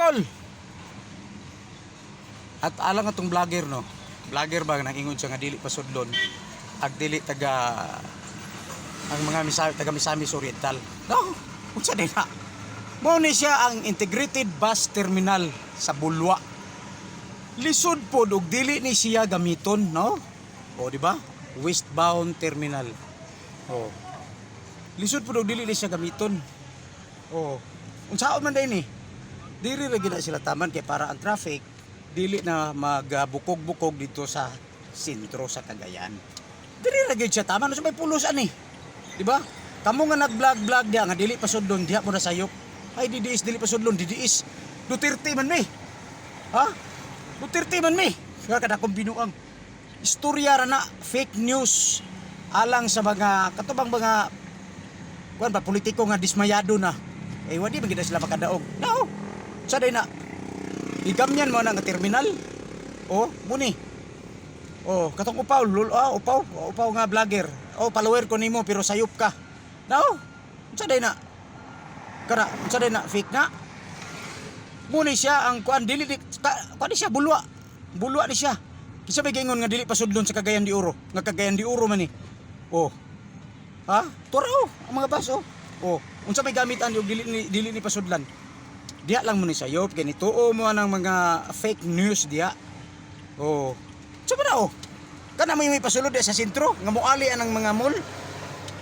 Tol. At alang atong vlogger no. Vlogger ba nang ingon siya nga dili pasudlon. Ag dili taga ang mga taga Misamis Oriental. No, unsa din na. Mao ni siya ang integrated bus terminal sa Bulwa. Lisod pod og dili ni siya gamiton, no? O di ba? Westbound terminal. Oh. Lisod pod og dili ni siya gamiton. Oh. Unsaon man day ni? Dili ra gid sila taman kay para ang traffic dili na magbukog-bukog dito sa sentro sa Cagayan. Dili ra gid siya taman sa may pulos ani. Di ba? Kamo nga nag-vlog dia nga dili pasudlon diha mo na sayop. Ay didiis dili pasudlon didiis. Duterte man mi. Ha? Duterte man mi. Kaya kada kong binuang istorya ra na fake news alang sa mga katubang mga kuan ba politiko nga dismayado na. Eh wadi man gid sila makadaog. No. Sa day na igamyan mo na nga terminal. Oh, muni. Oh, katong upaw, upaw nga vlogger. Oh, follower ko nimo pero sayop ka. No. Sa day na kana sa day na fake na. Muni siya ang kuan dili kuan siya bulwa. Bulwa ni siya. Kisa may gingon nga dili pasudlon sa Cagayan de Oro. Nga Cagayan de Oro man ni. Oh. Ha? Turo ang mga bus oh. Oh, unsa may gamitan og dili ni pasudlan. Diha lang mo ni sayop kay nituo mo nang mga fake news diha. Oh. Sa ba oh? Kana may pasulod sa sentro nga moali anang mga mall.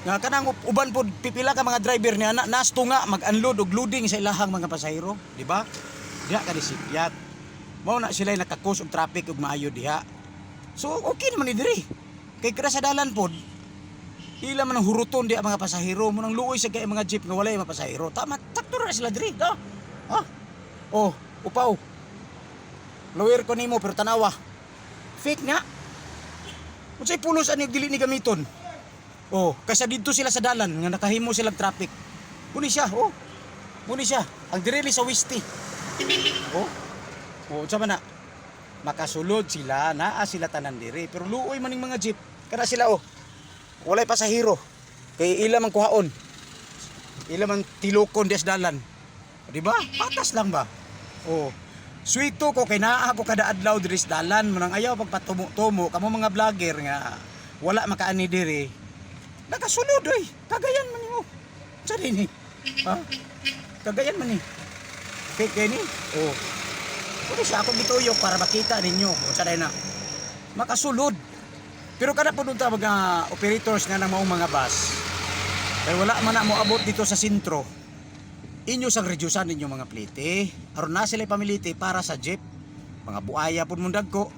Nga kanang uban pod pipila ka mga driver niya nasto nga mag-unload og loading sa ilahang mga pasahero, di ba? Diha ka disikyat. Mao na sila nakakos og traffic og maayo diha. So okay naman ni diri. Kay kada sa dalan pod ila man ang huruton di ang mga pasahero mo nang luoy sa kay mga jeep nga walay mga pasahero. Tama, sakto ra sila diri, no? Ha? Oh, upaw. Lawyer ko nimo pero tanawa. Fake nga. Unsay pulos ani dili ni gamiton? Oh, kaysa dito sila sa dalan nga nakahimo silang traffic. Muni siya, oh. Muni siya. Ang direli sa Westi. Oh. Oh, unsa man na? Makasulod sila, naa sila tanan diri pero luoy maning mga jeep. Kana sila oh. Walay pasahero. Kay ila man kuhaon. Ila man tilokon des dalan. Di ba? Patas lang ba? Oh. Suwito ko kay naa ko kada adlaw diri sa dalan mo nang ayaw pagpatumo-tumo kamo mga vlogger nga wala makaani diri. Nakasulod oy. Cagayan man nimo. Sa dinhi. Ha? Cagayan man ni. Fake ni. Oh. Kuno siya ako gituyok para makita ninyo kung sa na. Makasulod. Pero kada po dunta mga operators nga nang maong mga bus. Kay wala man na mo abot dito sa sentro. Inyo sang reducean ninyo mga plite. Aron na sila pamiliti para sa jeep. Mga buaya pud mundag ko.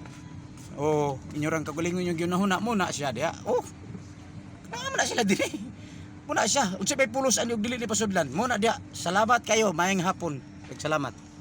Oh, inyo rang kagulingon yung ginahuna mo na siya diha. Oh. Naman na sila diri. Muna siya. Unsa may pulos ani og dili ni pasudlan. Mo na diha. Salamat kayo, maayong hapon. Salamat.